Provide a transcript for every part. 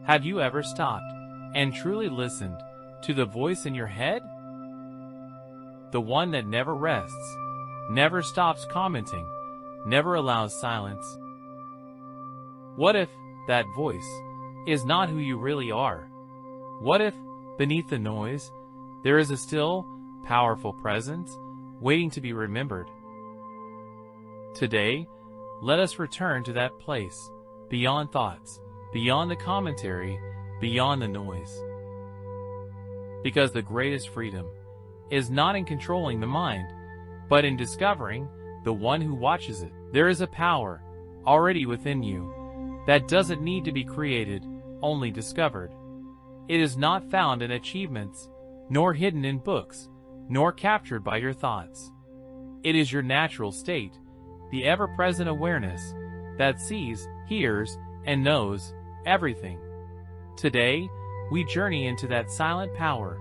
Have you ever stopped and truly listened to the voice in your head? The one that never rests, never stops commenting, never allows silence. What if that voice is not who you really are? What if, beneath the noise, there is a still, powerful presence waiting to be remembered? Today, let us return to that place, beyond thoughts, beyond the commentary, beyond the noise. Because the greatest freedom is not in controlling the mind, but in discovering the one who watches it. There is a power already within you that doesn't need to be created, only discovered. It is not found in achievements, nor hidden in books, nor captured by your thoughts. It is your natural state, the ever-present awareness that sees, hears, and knows everything. Today, we journey into that silent power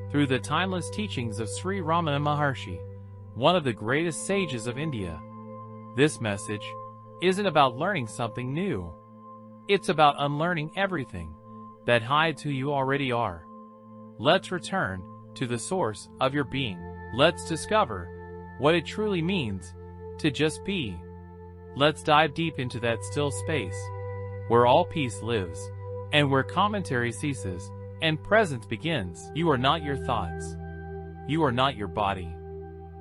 through the timeless teachings of Sri Ramana Maharshi, one of the greatest sages of India. This message isn't about learning something new. It's about unlearning everything that hides who you already are. Let's return to the source of your being. Let's discover what it truly means to just be. Let's dive deep into that still space where all peace lives and where commentary ceases and presence begins. You are not your thoughts. You are not your body.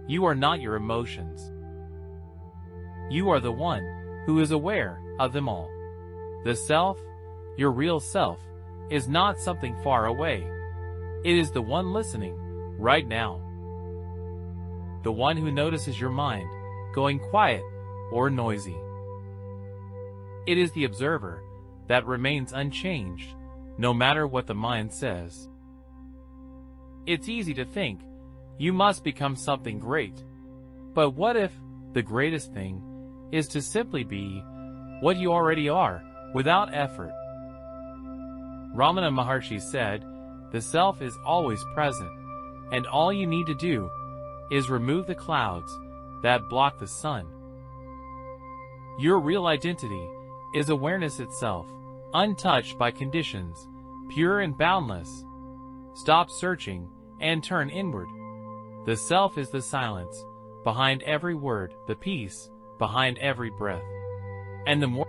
You are not your emotions. You are the one who is aware of them all. The self, your real self, is not something far away. It is the one listening right now. The one who notices your mind going quiet or noisy. It is the observer that remains unchanged, no matter what the mind says. It's easy to think you must become something great. But what if the greatest thing is to simply be what you already are, without effort? Ramana Maharshi said, the self is always present, and all you need to do is remove the clouds that block the sun. Your real identity is awareness itself, untouched by conditions, pure and boundless. Stop searching and turn inward. The self is the silence behind every word, the peace behind every breath. And the more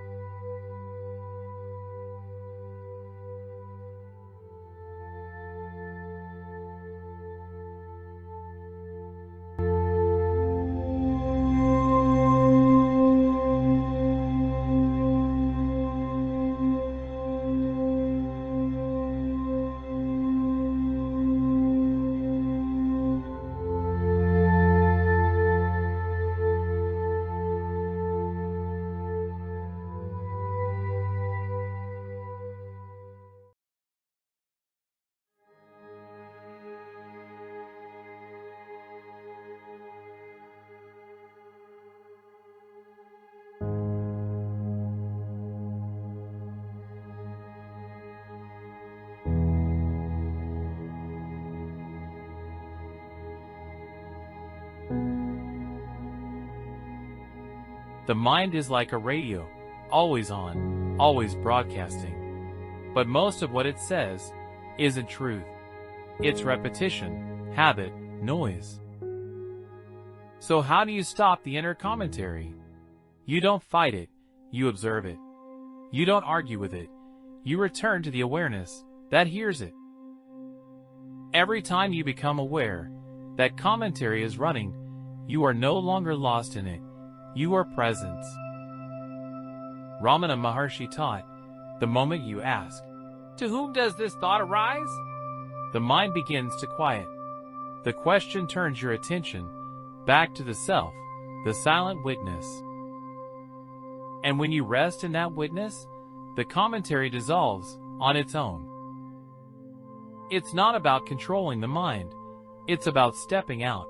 the mind is like a radio, always on, always broadcasting. But most of what it says isn't truth. It's repetition, habit, noise. So how do you stop the inner commentary? You don't fight it, you observe it. You don't argue with it, you return to the awareness that hears it. Every time you become aware that commentary is running, you are no longer lost in it. You are presence. Ramana Maharshi taught, the moment you ask, to whom does this thought arise? The mind begins to quiet. The question turns your attention back to the self, the silent witness. And when you rest in that witness, the commentary dissolves on its own. It's not about controlling the mind. It's about stepping out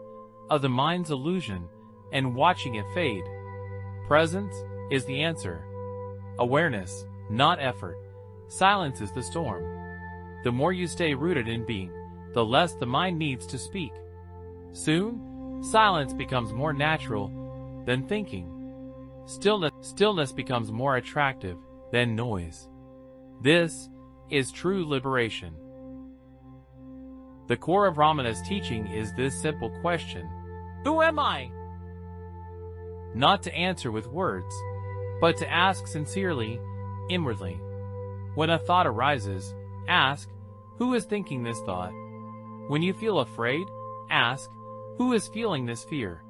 of the mind's illusion and watching it fade. Presence is the answer. Awareness, not effort. Silence is the storm. The more you stay rooted in being, the less the mind needs to speak. Soon, silence becomes more natural than thinking. Stillness becomes more attractive than noise. This is true liberation. The core of Ramana's teaching is this simple question: who am I? Not to answer with words, but to ask sincerely, inwardly. When a thought arises, ask, who is thinking this thought? When you feel afraid, ask, who is feeling this fear?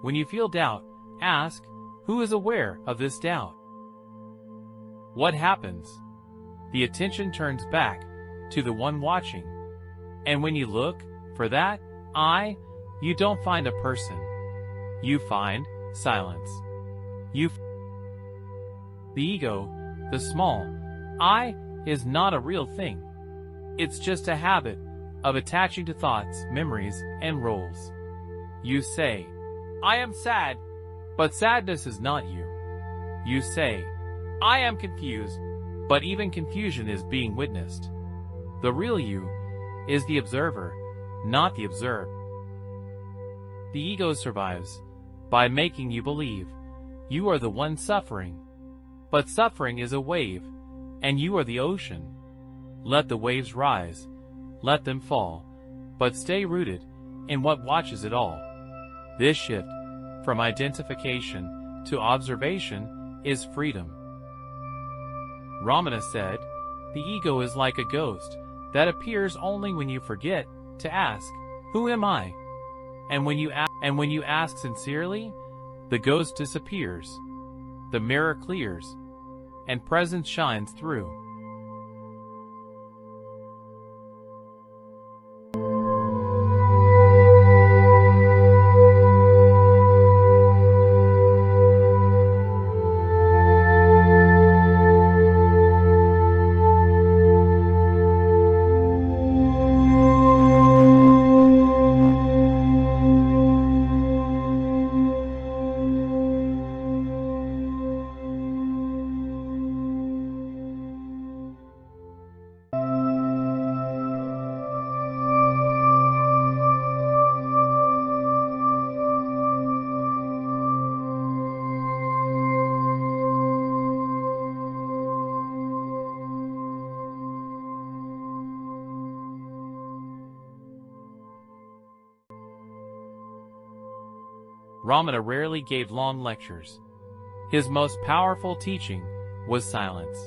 When you feel doubt, ask, who is aware of this doubt? What happens? The attention turns back to the one watching. And when you look for that I, you don't find a person. You find silence. The ego, the small I, is not a real thing. It's just a habit of attaching to thoughts, memories, and roles. You say, I am sad, but sadness is not you. You say, I am confused, but even confusion is being witnessed. The real you is the observer, not the observed. The ego survives by making you believe you are the one suffering. But suffering is a wave, and you are the ocean. Let the waves rise, let them fall, but stay rooted in what watches it all. This shift from identification to observation is freedom. Ramana said, the ego is like a ghost that appears only when you forget to ask, who am I? And when you ask sincerely, the ghost disappears, the mirror clears, and presence shines through. Ramana rarely gave long lectures. His most powerful teaching was silence,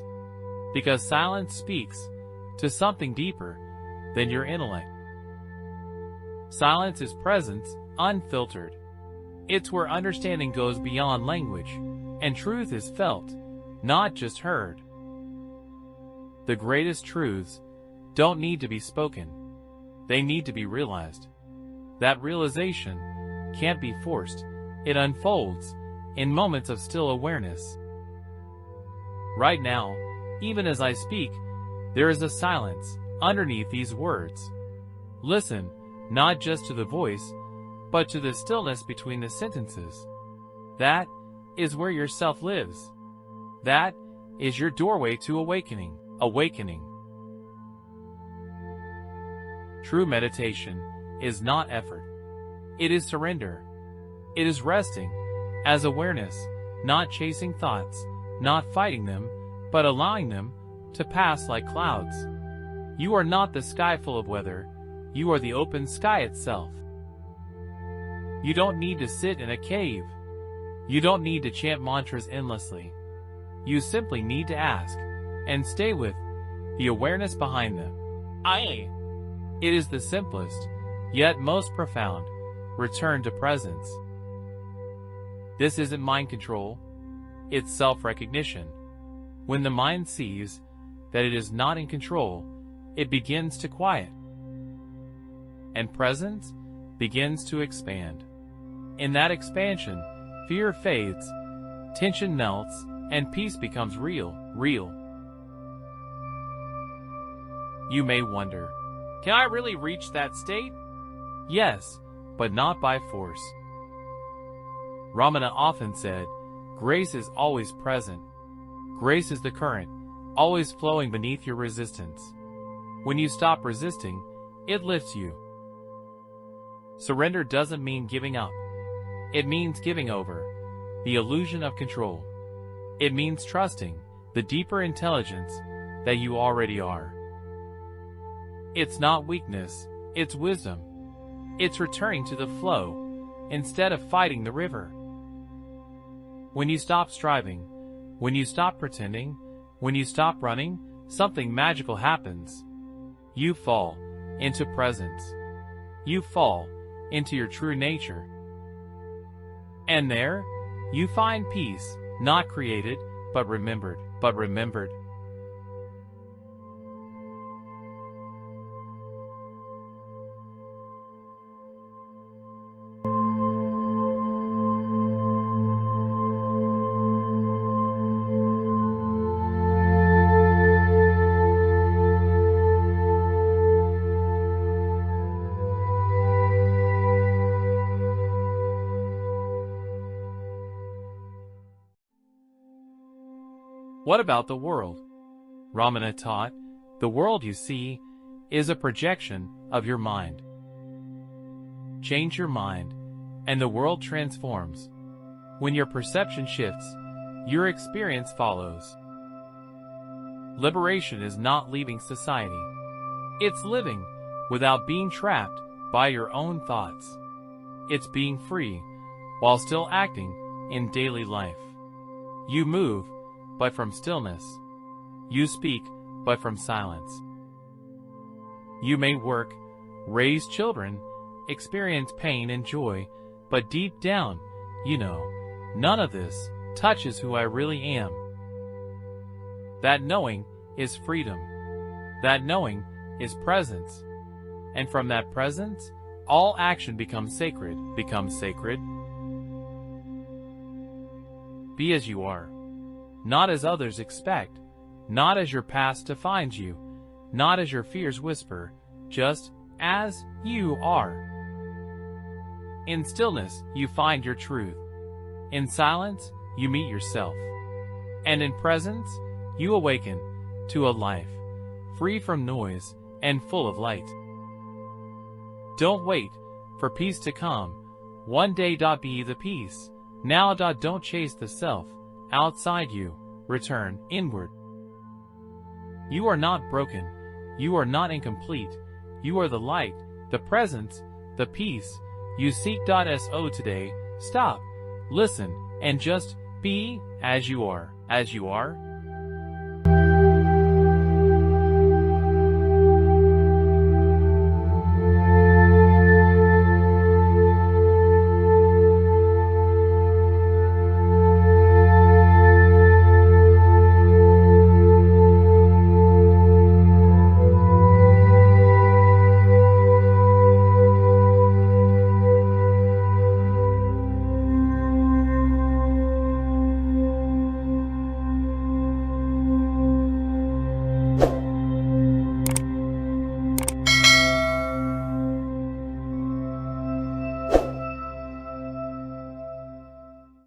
because silence speaks to something deeper than your intellect. Silence is presence, unfiltered. It's where understanding goes beyond language, and truth is felt, not just heard. The greatest truths don't need to be spoken. They need to be realized. That realization can't be forced. It unfolds in moments of still awareness. Right now, even as I speak, there is a silence underneath these words. Listen, not just to the voice, but to the stillness between the sentences. That is where your self lives. That is your doorway to awakening. True meditation is not effort. It is surrender. It is resting as awareness, not chasing thoughts, not fighting them, but allowing them to pass like clouds. You are not the sky full of weather. You are the open sky itself. You don't need to sit in a cave. You don't need to chant mantras endlessly. You simply need to ask and stay with the awareness behind them. It is the simplest, yet most profound, return to presence. This isn't mind control, it's self-recognition. When the mind sees that it is not in control, it begins to quiet, and presence begins to expand. In that expansion, fear fades, tension melts, and peace becomes real. You may wonder, can I really reach that state? Yes, but not by force. Ramana often said, grace is always present. Grace is the current, always flowing beneath your resistance. When you stop resisting, it lifts you. Surrender doesn't mean giving up. It means giving over the illusion of control. It means trusting the deeper intelligence that you already are. It's not weakness, it's wisdom. It's returning to the flow instead of fighting the river. When you stop striving, when you stop pretending, when you stop running, something magical happens. You fall into presence. You fall into your true nature. And there, you find peace, not created, but remembered. What about the world? Ramana taught, the world you see is a projection of your mind. Change your mind, and the world transforms. When your perception shifts, your experience follows. Liberation is not leaving society. It's living without being trapped by your own thoughts. It's being free while still acting in daily life. You move, but from stillness. You speak, but from silence. You may work, raise children, experience pain and joy, but deep down, you know, none of this touches who I really am. That knowing is freedom. That knowing is presence. And from that presence, all action becomes sacred. Be as you are. Not as others expect, not as your past defines you, not as your fears whisper, just as you are. In stillness, you find your truth. In silence, you meet yourself. And in presence, you awaken to a life free from noise and full of light. Don't wait for peace to come. One day. Be the peace. Now. Don't chase the self outside you. Return inward. You are not broken. You are not incomplete. You are the light, the presence, the peace you seek. So today, stop, listen, and just be as you are.